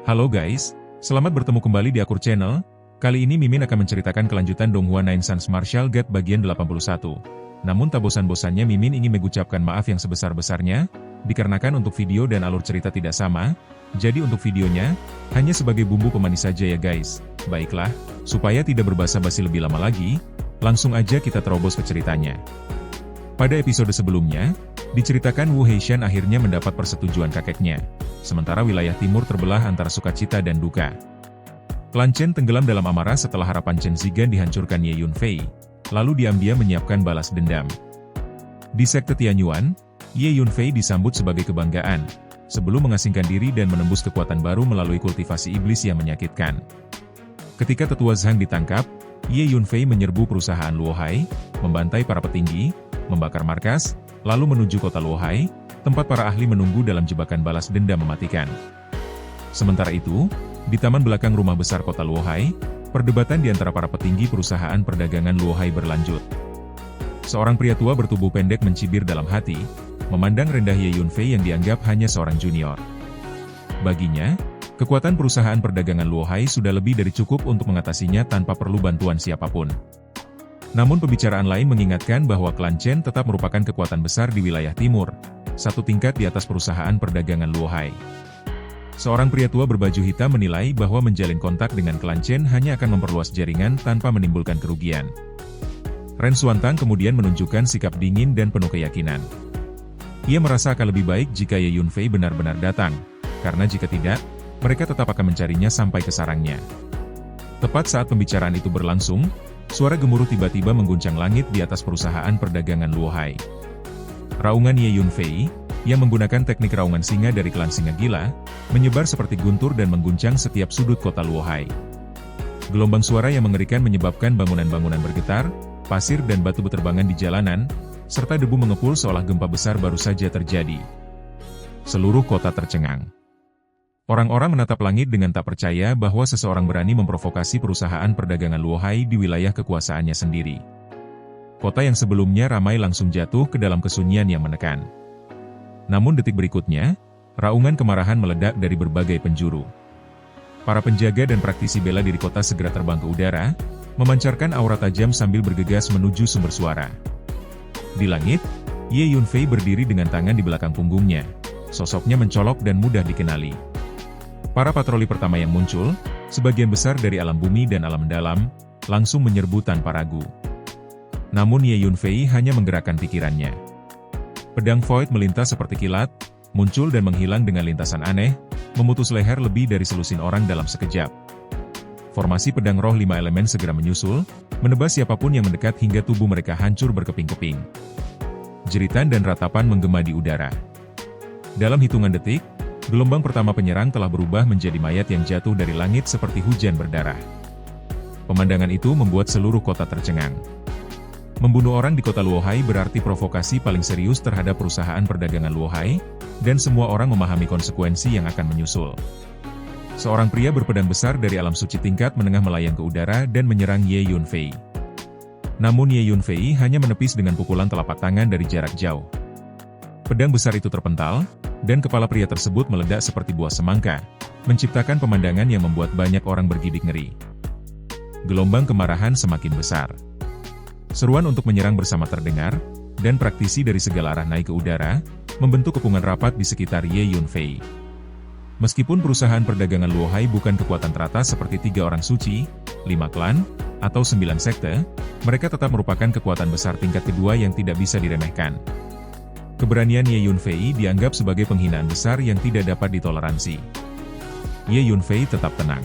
Halo guys, selamat bertemu kembali di Akur Channel. Kali ini Mimin akan menceritakan kelanjutan Donghua Nine Sons Martial Guide bagian 81. Namun tak bosan-bosannya Mimin ingin mengucapkan maaf yang sebesar-besarnya, dikarenakan untuk video dan alur cerita tidak sama, jadi untuk videonya, hanya sebagai bumbu pemanis saja ya guys. Baiklah, supaya tidak berbasa-basi lebih lama lagi, langsung aja kita terobos ke ceritanya. Pada episode sebelumnya, diceritakan Wu Heishan akhirnya mendapat persetujuan kakeknya, sementara wilayah timur terbelah antara sukacita dan duka. Klan Chen tenggelam dalam amarah setelah harapan Chen Zigan dihancurkan Ye Yunfei, lalu diam-diam menyiapkan balas dendam. Di sekte Tianyuan, Ye Yunfei disambut sebagai kebanggaan, sebelum mengasingkan diri dan menembus kekuatan baru melalui kultivasi iblis yang menyakitkan. Ketika tetua Zhang ditangkap, Ye Yunfei menyerbu perusahaan Luohai, membantai para petinggi, membakar markas, lalu menuju kota Luohai, tempat para ahli menunggu dalam jebakan balas dendam mematikan. Sementara itu, di taman belakang rumah besar kota Luohai, perdebatan di antara para petinggi perusahaan perdagangan Luohai berlanjut. Seorang pria tua bertubuh pendek mencibir dalam hati, memandang rendah Ye Yunfei yang dianggap hanya seorang junior. Baginya, kekuatan perusahaan perdagangan Luohai sudah lebih dari cukup untuk mengatasinya tanpa perlu bantuan siapapun. Namun pembicaraan lain mengingatkan bahwa klan Chen tetap merupakan kekuatan besar di wilayah timur, satu tingkat di atas perusahaan perdagangan Luohai. Seorang pria tua berbaju hitam menilai bahwa menjalin kontak dengan klan Chen hanya akan memperluas jaringan tanpa menimbulkan kerugian. Ren Xuantang kemudian menunjukkan sikap dingin dan penuh keyakinan. Ia merasa akan lebih baik jika Ye Yunfei benar-benar datang, karena jika tidak, mereka tetap akan mencarinya sampai ke sarangnya. Tepat saat pembicaraan itu berlangsung, suara gemuruh tiba-tiba mengguncang langit di atas perusahaan perdagangan Luohai. Raungan Ye Yunfei, yang menggunakan teknik raungan singa dari klan singa gila, menyebar seperti guntur dan mengguncang setiap sudut kota Luohai. Gelombang suara yang mengerikan menyebabkan bangunan-bangunan bergetar, pasir dan batu berterbangan di jalanan, serta debu mengepul seolah gempa besar baru saja terjadi. Seluruh kota tercengang. Orang-orang menatap langit dengan tak percaya bahwa seseorang berani memprovokasi perusahaan perdagangan Luohai di wilayah kekuasaannya sendiri. Kota yang sebelumnya ramai langsung jatuh ke dalam kesunyian yang menekan. Namun detik berikutnya, raungan kemarahan meledak dari berbagai penjuru. Para penjaga dan praktisi bela diri kota segera terbang ke udara, memancarkan aura tajam sambil bergegas menuju sumber suara. Di langit, Ye Yunfei berdiri dengan tangan di belakang punggungnya. Sosoknya mencolok dan mudah dikenali. Para patroli pertama yang muncul, sebagian besar dari alam bumi dan alam mendalam, langsung menyerbu tanpa ragu. Namun Ye Yunfei hanya menggerakkan pikirannya. Pedang Void melintas seperti kilat, muncul dan menghilang dengan lintasan aneh, memutus leher lebih dari selusin orang dalam sekejap. Formasi pedang roh 5 elemen segera menyusul, menebas siapapun yang mendekat hingga tubuh mereka hancur berkeping-keping. Jeritan dan ratapan menggema di udara. Dalam hitungan detik, gelombang pertama penyerang telah berubah menjadi mayat yang jatuh dari langit seperti hujan berdarah. Pemandangan itu membuat seluruh kota tercengang. Membunuh orang di kota Luohai berarti provokasi paling serius terhadap perusahaan perdagangan Luohai, dan semua orang memahami konsekuensi yang akan menyusul. Seorang pria berpedang besar dari alam suci tingkat menengah melayang ke udara dan menyerang Ye Yunfei. Namun Ye Yunfei hanya menepis dengan pukulan telapak tangan dari jarak jauh. Pedang besar itu terpental, dan kepala pria tersebut meledak seperti buah semangka, menciptakan pemandangan yang membuat banyak orang bergidik ngeri. Gelombang kemarahan semakin besar. Seruan untuk menyerang bersama terdengar, dan praktisi dari segala arah naik ke udara, membentuk kepungan rapat di sekitar Ye Yunfei. Meskipun perusahaan perdagangan Luohai bukan kekuatan teratas seperti 3 orang suci, 5 klan, atau 9 sekte, mereka tetap merupakan kekuatan besar tingkat kedua yang tidak bisa diremehkan. Keberanian Ye Yunfei dianggap sebagai penghinaan besar yang tidak dapat ditoleransi. Ye Yunfei tetap tenang.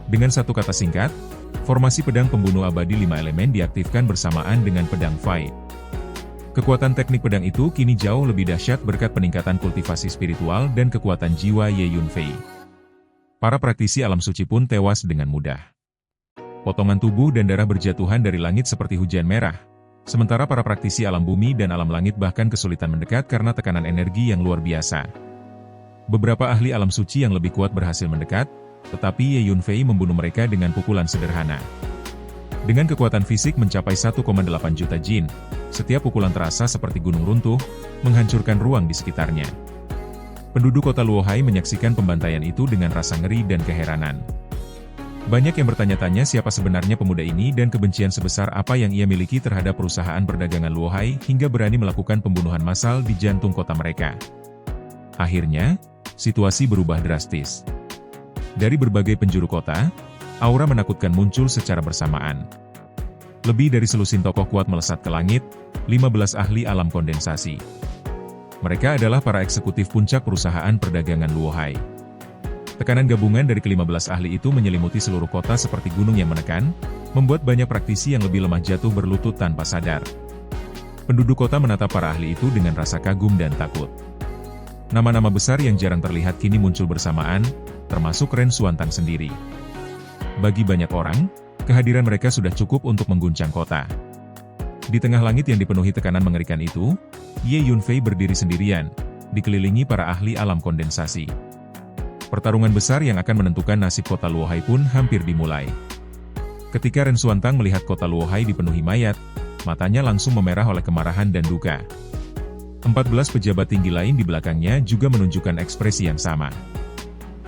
Dengan satu kata singkat, formasi pedang pembunuh abadi 5 elemen diaktifkan bersamaan dengan pedang Void. Kekuatan teknik pedang itu kini jauh lebih dahsyat berkat peningkatan kultivasi spiritual dan kekuatan jiwa Ye Yunfei. Para praktisi alam suci pun tewas dengan mudah. Potongan tubuh dan darah berjatuhan dari langit seperti hujan merah. Sementara para praktisi alam bumi dan alam langit bahkan kesulitan mendekat karena tekanan energi yang luar biasa. Beberapa ahli alam suci yang lebih kuat berhasil mendekat, tetapi Ye Yunfei membunuh mereka dengan pukulan sederhana. Dengan kekuatan fisik mencapai 1,8 juta jin, setiap pukulan terasa seperti gunung runtuh, menghancurkan ruang di sekitarnya. Penduduk kota Luohai menyaksikan pembantaian itu dengan rasa ngeri dan keheranan. Banyak yang bertanya-tanya siapa sebenarnya pemuda ini dan kebencian sebesar apa yang ia miliki terhadap perusahaan perdagangan Luohai hingga berani melakukan pembunuhan massal di jantung kota mereka. Akhirnya, situasi berubah drastis. Dari berbagai penjuru kota, aura menakutkan muncul secara bersamaan. Lebih dari selusin tokoh kuat melesat ke langit, 15 ahli alam kondensasi. Mereka adalah para eksekutif puncak perusahaan perdagangan Luohai. Tekanan gabungan dari ke-15 ahli itu menyelimuti seluruh kota seperti gunung yang menekan, membuat banyak praktisi yang lebih lemah jatuh berlutut tanpa sadar. Penduduk kota menatap para ahli itu dengan rasa kagum dan takut. Nama-nama besar yang jarang terlihat kini muncul bersamaan, termasuk Ren Xuantang sendiri. Bagi banyak orang, kehadiran mereka sudah cukup untuk mengguncang kota. Di tengah langit yang dipenuhi tekanan mengerikan itu, Ye Yunfei berdiri sendirian, dikelilingi para ahli alam kondensasi. Pertarungan besar yang akan menentukan nasib kota Luohai pun hampir dimulai. Ketika Ren Xuantang melihat kota Luohai dipenuhi mayat, matanya langsung memerah oleh kemarahan dan duka. 14 pejabat tinggi lain di belakangnya juga menunjukkan ekspresi yang sama.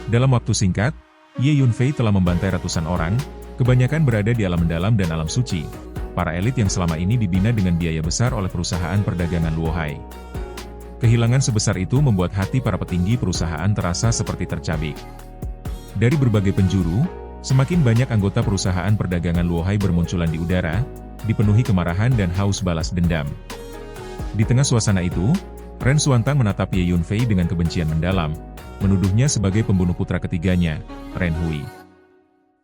Dalam waktu singkat, Ye Yunfei telah membantai ratusan orang, kebanyakan berada di alam mendalam dan alam suci, para elit yang selama ini dibina dengan biaya besar oleh perusahaan perdagangan Luohai. Kehilangan sebesar itu membuat hati para petinggi perusahaan terasa seperti tercabik. Dari berbagai penjuru, semakin banyak anggota perusahaan perdagangan Luohai bermunculan di udara, dipenuhi kemarahan dan haus balas dendam. Di tengah suasana itu, Ren Xuantang menatap Ye Yunfei dengan kebencian mendalam, menuduhnya sebagai pembunuh putra ketiganya, Ren Hui.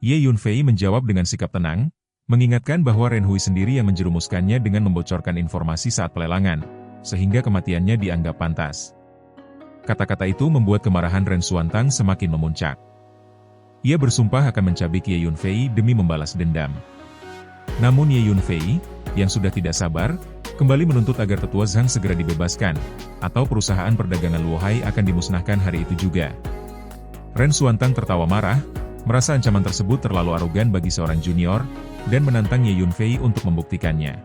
Ye Yunfei menjawab dengan sikap tenang, mengingatkan bahwa Ren Hui sendiri yang menjerumuskannya dengan membocorkan informasi saat pelelangan, sehingga kematiannya dianggap pantas. Kata-kata itu membuat kemarahan Ren Xuantang semakin memuncak. Ia bersumpah akan mencabik Ye Yunfei demi membalas dendam. Namun Ye Yunfei, yang sudah tidak sabar, kembali menuntut agar tetua Zhang segera dibebaskan, atau perusahaan perdagangan Luohai akan dimusnahkan hari itu juga. Ren Xuantang tertawa marah, merasa ancaman tersebut terlalu arogan bagi seorang junior, dan menantang Ye Yunfei untuk membuktikannya.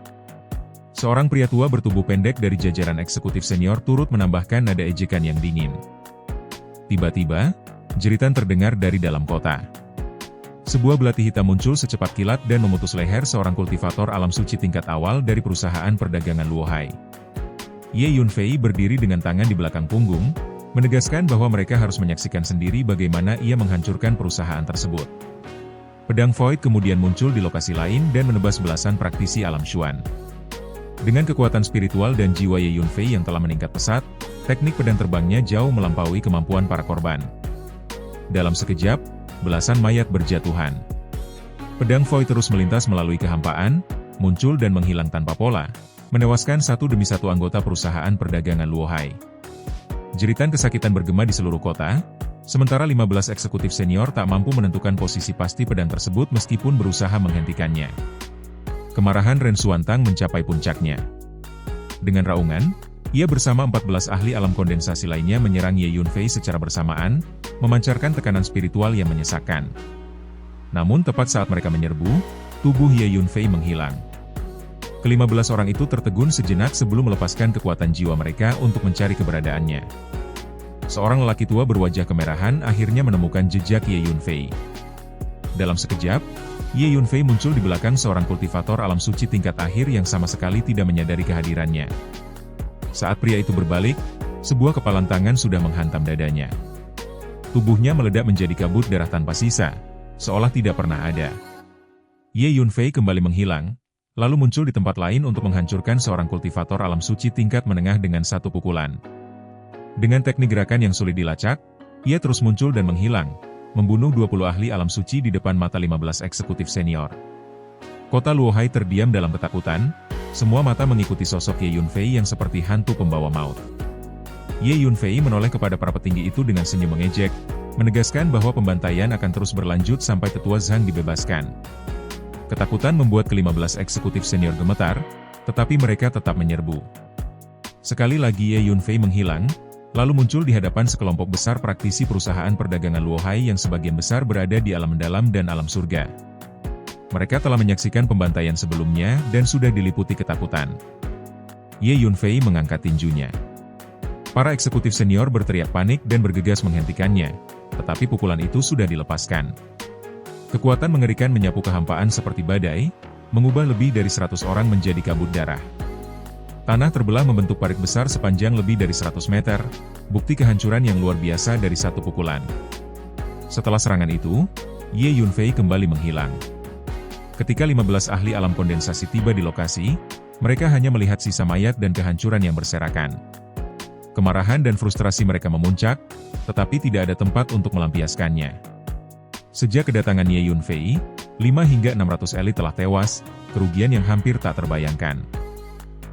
Seorang pria tua bertubuh pendek dari jajaran eksekutif senior turut menambahkan nada ejekan yang dingin. Tiba-tiba, jeritan terdengar dari dalam kota. Sebuah belati hitam muncul secepat kilat dan memutus leher seorang kultivator alam suci tingkat awal dari perusahaan perdagangan Luohai. Ye Yunfei berdiri dengan tangan di belakang punggung, menegaskan bahwa mereka harus menyaksikan sendiri bagaimana ia menghancurkan perusahaan tersebut. Pedang Void kemudian muncul di lokasi lain dan menebas belasan praktisi alam Xuan. Dengan kekuatan spiritual dan jiwa Ye Yunfei yang telah meningkat pesat, teknik pedang terbangnya jauh melampaui kemampuan para korban. Dalam sekejap, belasan mayat berjatuhan. Pedang Void terus melintas melalui kehampaan, muncul dan menghilang tanpa pola, menewaskan satu demi satu anggota perusahaan perdagangan Luohai. Jeritan kesakitan bergema di seluruh kota, sementara 15 eksekutif senior tak mampu menentukan posisi pasti pedang tersebut meskipun berusaha menghentikannya. Kemarahan Ren Xuantang mencapai puncaknya. Dengan raungan, ia bersama 14 ahli alam kondensasi lainnya menyerang Ye Yunfei secara bersamaan, memancarkan tekanan spiritual yang menyesakkan. Namun tepat saat mereka menyerbu, tubuh Ye Yunfei menghilang. Ke-15 orang itu tertegun sejenak sebelum melepaskan kekuatan jiwa mereka untuk mencari keberadaannya. Seorang lelaki tua berwajah kemerahan akhirnya menemukan jejak Ye Yunfei. Dalam sekejap, Ye Yunfei muncul di belakang seorang kultivator alam suci tingkat akhir yang sama sekali tidak menyadari kehadirannya. Saat pria itu berbalik, sebuah kepalan tangan sudah menghantam dadanya. Tubuhnya meledak menjadi kabut darah tanpa sisa, seolah tidak pernah ada. Ye Yunfei kembali menghilang, lalu muncul di tempat lain untuk menghancurkan seorang kultivator alam suci tingkat menengah dengan satu pukulan. Dengan teknik gerakan yang sulit dilacak, ia terus muncul dan menghilang, membunuh 20 ahli alam suci di depan mata 15 eksekutif senior. Kota Luohai terdiam dalam ketakutan, semua mata mengikuti sosok Ye Yunfei yang seperti hantu pembawa maut. Ye Yunfei menoleh kepada para petinggi itu dengan senyum mengejek, menegaskan bahwa pembantaian akan terus berlanjut sampai tetua Zhang dibebaskan. Ketakutan membuat ke-15 eksekutif senior gemetar, tetapi mereka tetap menyerbu. Sekali lagi Ye Yunfei menghilang, lalu muncul di hadapan sekelompok besar praktisi perusahaan perdagangan Luohai yang sebagian besar berada di alam mendalam dan alam surga. Mereka telah menyaksikan pembantaian sebelumnya dan sudah diliputi ketakutan. Ye Yunfei mengangkat tinjunya. Para eksekutif senior berteriak panik dan bergegas menghentikannya, tetapi pukulan itu sudah dilepaskan. Kekuatan mengerikan menyapu kehampaan seperti badai, mengubah lebih dari 100 orang menjadi kabut darah. Tanah terbelah membentuk parit besar sepanjang lebih dari 100 meter, bukti kehancuran yang luar biasa dari satu pukulan. Setelah serangan itu, Ye Yunfei kembali menghilang. Ketika 15 ahli alam kondensasi tiba di lokasi, mereka hanya melihat sisa mayat dan kehancuran yang berserakan. Kemarahan dan frustrasi mereka memuncak, tetapi tidak ada tempat untuk melampiaskannya. Sejak kedatangan Ye Yunfei, 5 hingga 600 elit telah tewas, kerugian yang hampir tak terbayangkan.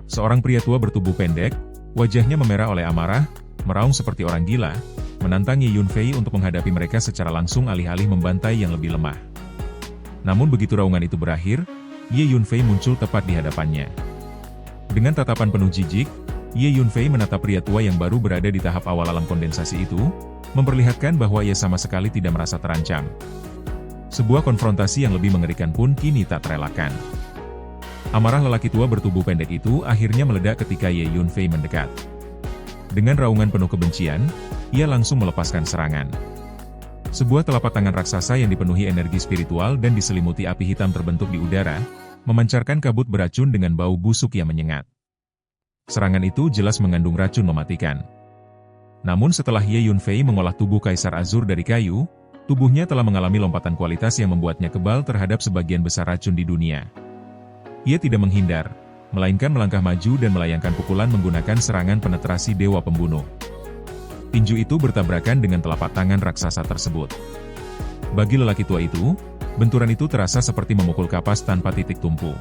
Seorang pria tua bertubuh pendek, wajahnya memerah oleh amarah, meraung seperti orang gila, menantang Ye Yunfei untuk menghadapi mereka secara langsung alih-alih membantai yang lebih lemah. Namun begitu raungan itu berakhir, Ye Yunfei muncul tepat di hadapannya. Dengan tatapan penuh jijik, Ye Yunfei menatap pria tua yang baru berada di tahap awal alam kondensasi itu, memperlihatkan bahwa ia sama sekali tidak merasa terancam. Sebuah konfrontasi yang lebih mengerikan pun kini tak terelakkan. Amarah lelaki tua bertubuh pendek itu akhirnya meledak ketika Ye Yunfei mendekat. Dengan raungan penuh kebencian, ia langsung melepaskan serangan. Sebuah telapak tangan raksasa yang dipenuhi energi spiritual dan diselimuti api hitam terbentuk di udara, memancarkan kabut beracun dengan bau busuk yang menyengat. Serangan itu jelas mengandung racun mematikan. Namun setelah Ye Yunfei mengolah tubuh Kaisar Azur dari kayu, tubuhnya telah mengalami lompatan kualitas yang membuatnya kebal terhadap sebagian besar racun di dunia. Ia tidak menghindar, melainkan melangkah maju dan melayangkan pukulan menggunakan serangan penetrasi Dewa Pembunuh. Tinju itu bertabrakan dengan telapak tangan raksasa tersebut. Bagi lelaki tua itu, benturan itu terasa seperti memukul kapas tanpa titik tumpu.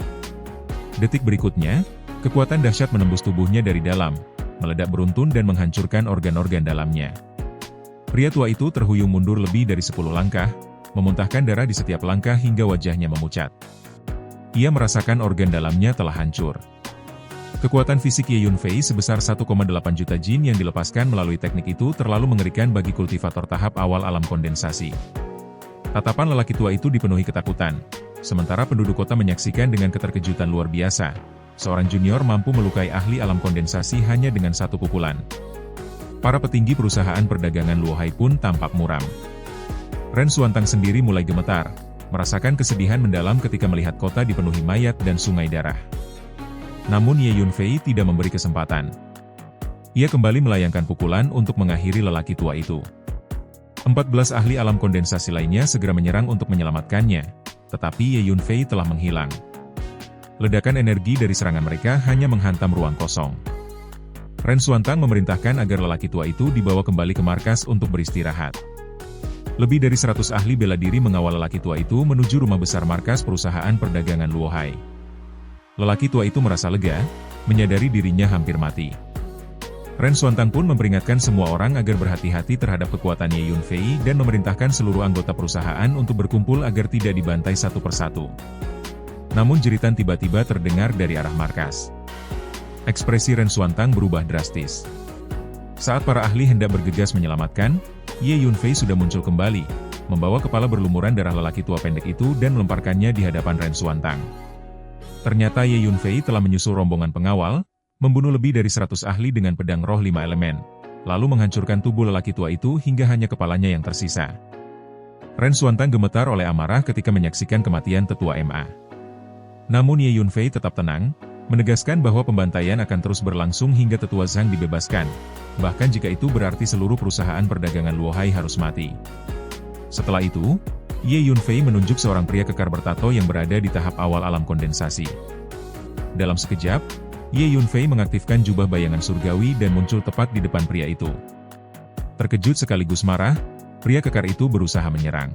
Detik berikutnya, kekuatan dahsyat menembus tubuhnya dari dalam, meledak beruntun dan menghancurkan organ-organ dalamnya. Pria tua itu terhuyung mundur lebih dari 10 langkah, memuntahkan darah di setiap langkah hingga wajahnya memucat. Ia merasakan organ dalamnya telah hancur. Kekuatan fisik Ye Yunfei sebesar 1,8 juta jin yang dilepaskan melalui teknik itu terlalu mengerikan bagi kultivator tahap awal alam kondensasi. Tatapan lelaki tua itu dipenuhi ketakutan, sementara penduduk kota menyaksikan dengan keterkejutan luar biasa. Seorang junior mampu melukai ahli alam kondensasi hanya dengan satu pukulan. Para petinggi perusahaan perdagangan Luohai pun tampak muram. Ren Xuantang sendiri mulai gemetar, merasakan kesedihan mendalam ketika melihat kota dipenuhi mayat dan sungai darah. Namun Ye Yunfei tidak memberi kesempatan. Ia kembali melayangkan pukulan untuk mengakhiri lelaki tua itu. 14 ahli alam kondensasi lainnya segera menyerang untuk menyelamatkannya, tetapi Ye Yunfei telah menghilang. Ledakan energi dari serangan mereka hanya menghantam ruang kosong. Ren Xuantang memerintahkan agar lelaki tua itu dibawa kembali ke markas untuk beristirahat. Lebih dari 100 ahli bela diri mengawal lelaki tua itu menuju rumah besar markas perusahaan perdagangan Luohai. Lelaki tua itu merasa lega, menyadari dirinya hampir mati. Ren Xuantang pun memperingatkan semua orang agar berhati-hati terhadap kekuatan Ye Yunfei dan memerintahkan seluruh anggota perusahaan untuk berkumpul agar tidak dibantai satu persatu. Namun jeritan tiba-tiba terdengar dari arah markas. Ekspresi Ren Xuantang berubah drastis. Saat para ahli hendak bergegas menyelamatkan, Ye Yunfei sudah muncul kembali, membawa kepala berlumuran darah lelaki tua pendek itu dan melemparkannya di hadapan Ren Xuantang. Ternyata Ye Yunfei telah menyusul rombongan pengawal, membunuh lebih dari 100 ahli dengan pedang roh 5 elemen, lalu menghancurkan tubuh lelaki tua itu hingga hanya kepalanya yang tersisa. Ren Xuantang gemetar oleh amarah ketika menyaksikan kematian tetua MA. Namun Ye Yunfei tetap tenang, menegaskan bahwa pembantaian akan terus berlangsung hingga tetua Zhang dibebaskan, bahkan jika itu berarti seluruh perusahaan perdagangan Luohai harus mati. Setelah itu, Ye Yunfei menunjuk seorang pria kekar bertato yang berada di tahap awal alam kondensasi. Dalam sekejap, Ye Yunfei mengaktifkan jubah bayangan surgawi dan muncul tepat di depan pria itu. Terkejut sekaligus marah, pria kekar itu berusaha menyerang.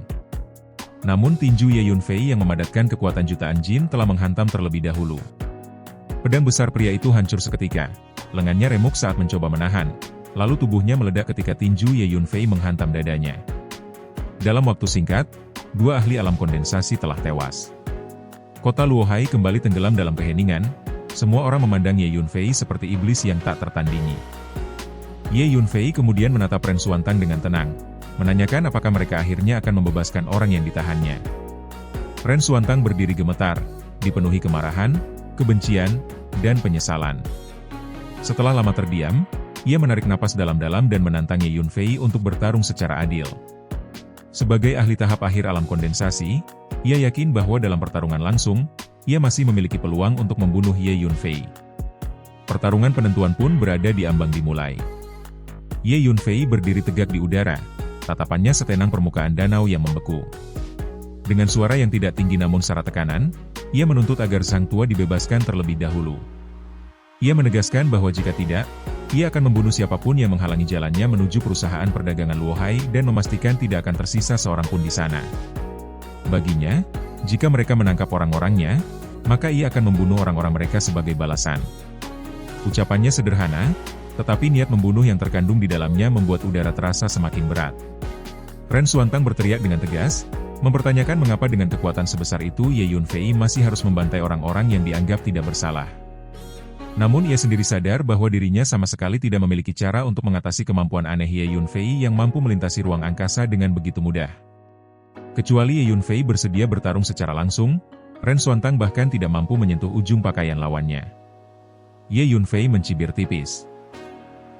Namun tinju Ye Yunfei yang memadatkan kekuatan jutaan jin telah menghantam terlebih dahulu. Pedang besar pria itu hancur seketika, lengannya remuk saat mencoba menahan, lalu tubuhnya meledak ketika tinju Ye Yunfei menghantam dadanya. Dalam waktu singkat, 2 ahli alam kondensasi telah tewas. Kota Luohai kembali tenggelam dalam keheningan, semua orang memandang Ye Yunfei seperti iblis yang tak tertandingi. Ye Yunfei kemudian menatap Ren Xuantang dengan tenang, menanyakan apakah mereka akhirnya akan membebaskan orang yang ditahannya. Ren Xuantang berdiri gemetar, dipenuhi kemarahan, kebencian, dan penyesalan. Setelah lama terdiam, ia menarik napas dalam-dalam dan menantang Ye Yunfei untuk bertarung secara adil. Sebagai ahli tahap akhir alam kondensasi, ia yakin bahwa dalam pertarungan langsung, ia masih memiliki peluang untuk membunuh Ye Yunfei. Pertarungan penentuan pun berada di ambang dimulai. Ye Yunfei berdiri tegak di udara, tatapannya setenang permukaan danau yang membeku. Dengan suara yang tidak tinggi namun syarat tekanan, ia menuntut agar sang tua dibebaskan terlebih dahulu. Ia menegaskan bahwa jika tidak, ia akan membunuh siapapun yang menghalangi jalannya menuju perusahaan perdagangan Luohai dan memastikan tidak akan tersisa seorang pun di sana. Baginya, jika mereka menangkap orang-orangnya, maka ia akan membunuh orang-orang mereka sebagai balasan. Ucapannya sederhana, tetapi niat membunuh yang terkandung di dalamnya membuat udara terasa semakin berat. Ren Xuantang berteriak dengan tegas, mempertanyakan mengapa dengan kekuatan sebesar itu Ye Yunfei masih harus membantai orang-orang yang dianggap tidak bersalah. Namun ia sendiri sadar bahwa dirinya sama sekali tidak memiliki cara untuk mengatasi kemampuan aneh Ye Yunfei yang mampu melintasi ruang angkasa dengan begitu mudah. Kecuali Ye Yunfei bersedia bertarung secara langsung, Ren Xuantang bahkan tidak mampu menyentuh ujung pakaian lawannya. Ye Yunfei mencibir tipis.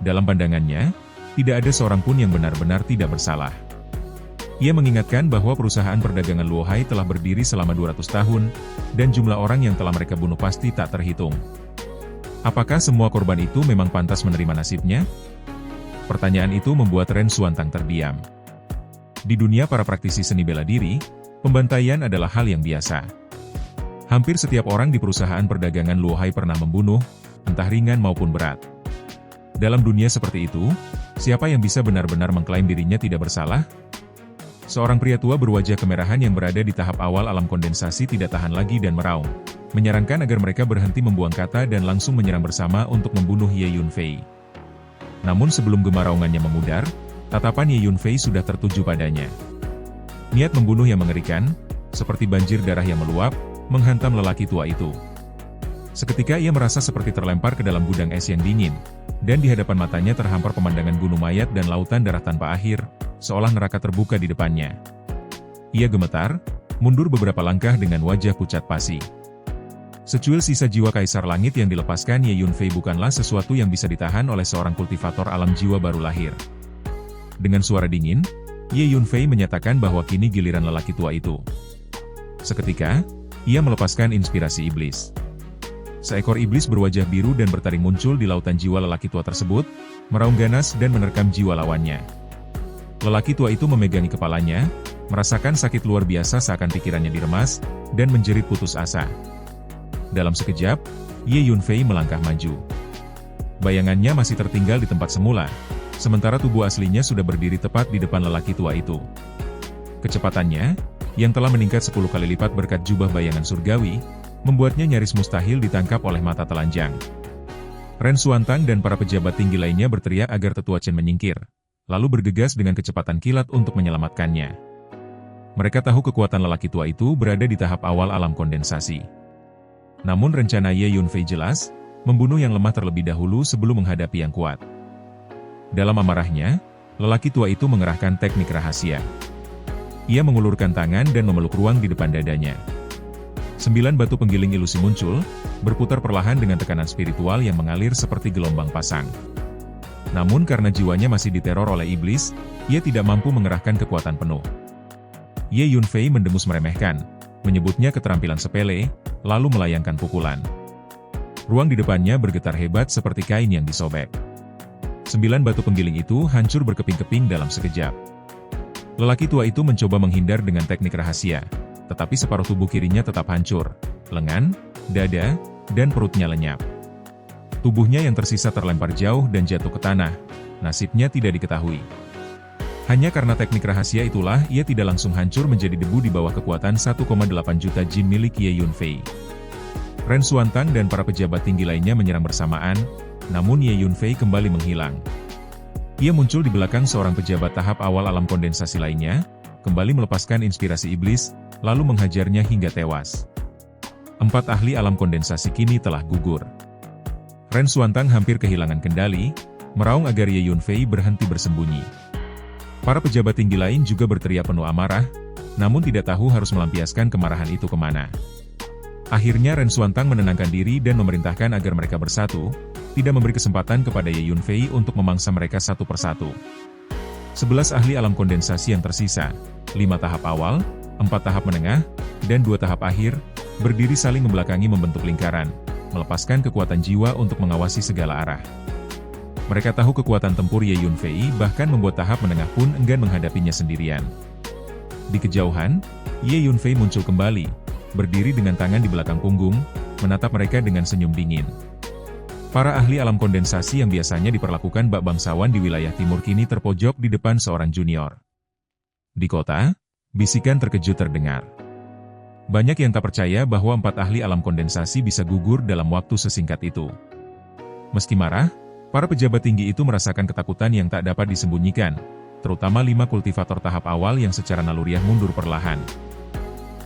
Dalam pandangannya, tidak ada seorang pun yang benar-benar tidak bersalah. Ia mengingatkan bahwa perusahaan perdagangan Luohai telah berdiri selama 200 tahun, dan jumlah orang yang telah mereka bunuh pasti tak terhitung. Apakah semua korban itu memang pantas menerima nasibnya? Pertanyaan itu membuat Ren Xuantang terdiam. Di dunia para praktisi seni bela diri, pembantaian adalah hal yang biasa. Hampir setiap orang di perusahaan perdagangan Luohai pernah membunuh, entah ringan maupun berat. Dalam dunia seperti itu, siapa yang bisa benar-benar mengklaim dirinya tidak bersalah? Seorang pria tua berwajah kemerahan yang berada di tahap awal alam kondensasi tidak tahan lagi dan meraung, menyarankan agar mereka berhenti membuang kata dan langsung menyerang bersama untuk membunuh Ye Yunfei. Namun sebelum gemaraungannya memudar, tatapan Ye Yunfei sudah tertuju padanya. Niat membunuh yang mengerikan, seperti banjir darah yang meluap, menghantam lelaki tua itu. Seketika ia merasa seperti terlempar ke dalam gudang es yang dingin, dan di hadapan matanya terhampar pemandangan gunung mayat dan lautan darah tanpa akhir, seolah neraka terbuka di depannya. Ia gemetar, mundur beberapa langkah dengan wajah pucat pasi. Secuil sisa jiwa kaisar langit yang dilepaskan Ye Yunfei bukanlah sesuatu yang bisa ditahan oleh seorang kultivator alam jiwa baru lahir. Dengan suara dingin, Ye Yunfei menyatakan bahwa kini giliran lelaki tua itu. Seketika, ia melepaskan inspirasi iblis. Seekor iblis berwajah biru dan bertaring muncul di lautan jiwa lelaki tua tersebut, meraung ganas dan menerkam jiwa lawannya. Lelaki tua itu memegangi kepalanya, merasakan sakit luar biasa seakan pikirannya diremas, dan menjerit putus asa. Dalam sekejap, Ye Yunfei melangkah maju. Bayangannya masih tertinggal di tempat semula, sementara tubuh aslinya sudah berdiri tepat di depan lelaki tua itu. Kecepatannya, yang telah meningkat 10 kali lipat berkat jubah bayangan surgawi, membuatnya nyaris mustahil ditangkap oleh mata telanjang. Ren Xuantang dan para pejabat tinggi lainnya berteriak agar tetua Chen menyingkir, lalu bergegas dengan kecepatan kilat untuk menyelamatkannya. Mereka tahu kekuatan lelaki tua itu berada di tahap awal alam kondensasi. Namun rencana Ye Yunfei jelas, membunuh yang lemah terlebih dahulu sebelum menghadapi yang kuat. Dalam amarahnya, lelaki tua itu mengerahkan teknik rahasia. Ia mengulurkan tangan dan memeluk ruang di depan dadanya. 9 batu penggiling ilusi muncul, berputar perlahan dengan tekanan spiritual yang mengalir seperti gelombang pasang. Namun karena jiwanya masih diteror oleh iblis, ia tidak mampu mengerahkan kekuatan penuh. Ye Yunfei mendengus meremehkan, menyebutnya keterampilan sepele, lalu melayangkan pukulan. Ruang di depannya bergetar hebat seperti kain yang disobek. 9 batu penggiling itu hancur berkeping-keping dalam sekejap. Lelaki tua itu mencoba menghindar dengan teknik rahasia, tetapi separuh tubuh kirinya tetap hancur, lengan, dada, dan perutnya lenyap. Tubuhnya yang tersisa terlempar jauh dan jatuh ke tanah, nasibnya tidak diketahui. Hanya karena teknik rahasia itulah ia tidak langsung hancur menjadi debu di bawah kekuatan 1,8 juta jin milik Ye Yunfei. Ren Xuantang dan para pejabat tinggi lainnya menyerang bersamaan, namun Ye Yunfei kembali menghilang. Ia muncul di belakang seorang pejabat tahap awal alam kondensasi lainnya, kembali melepaskan inspirasi iblis, lalu menghajarnya hingga tewas. 4 ahli alam kondensasi kini telah gugur. Ren Xuantang hampir kehilangan kendali, meraung agar Ye Yunfei berhenti bersembunyi. Para pejabat tinggi lain juga berteriak penuh amarah, namun tidak tahu harus melampiaskan kemarahan itu kemana. Akhirnya Ren Xuantang menenangkan diri dan memerintahkan agar mereka bersatu, tidak memberi kesempatan kepada Ye Yunfei untuk memangsa mereka satu persatu. 11 ahli alam kondensasi yang tersisa, 5 tahap awal, 4 tahap menengah, dan 2 tahap akhir, berdiri saling membelakangi membentuk lingkaran, melepaskan kekuatan jiwa untuk mengawasi segala arah. Mereka tahu kekuatan tempur Ye Yunfei bahkan membuat tahap menengah pun enggan menghadapinya sendirian. Di kejauhan, Ye Yunfei muncul kembali, berdiri dengan tangan di belakang punggung, menatap mereka dengan senyum dingin. Para ahli alam kondensasi yang biasanya diperlakukan bak bangsawan di wilayah timur kini terpojok di depan seorang junior. Di kota, bisikan terkejut terdengar. Banyak yang tak percaya bahwa 4 ahli alam kondensasi bisa gugur dalam waktu sesingkat itu. Meski marah, para pejabat tinggi itu merasakan ketakutan yang tak dapat disembunyikan, terutama 5 kultivator tahap awal yang secara naluriah mundur perlahan.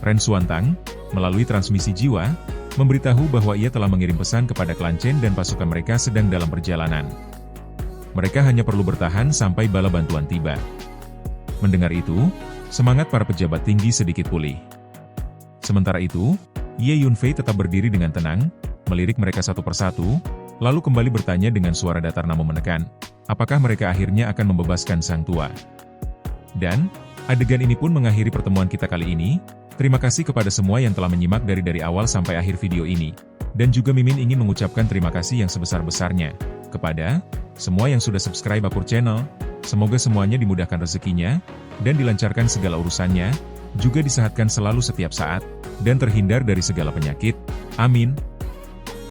Ren Xuantang, melalui transmisi jiwa, memberitahu bahwa ia telah mengirim pesan kepada klan Chen dan pasukan mereka sedang dalam perjalanan. Mereka hanya perlu bertahan sampai bala bantuan tiba. Mendengar itu, semangat para pejabat tinggi sedikit pulih. Sementara itu, Ye Yunfei tetap berdiri dengan tenang, melirik mereka satu persatu, lalu kembali bertanya dengan suara datar namun menekan, apakah mereka akhirnya akan membebaskan sang tua. Dan, adegan ini pun mengakhiri pertemuan kita kali ini. Terima kasih kepada semua yang telah menyimak dari awal sampai akhir video ini. Dan juga Mimin ingin mengucapkan terima kasih yang sebesar-besarnya kepada semua yang sudah subscribe Akur Channel. Semoga semuanya dimudahkan rezekinya, dan dilancarkan segala urusannya, juga disehatkan selalu setiap saat, dan terhindar dari segala penyakit. Amin.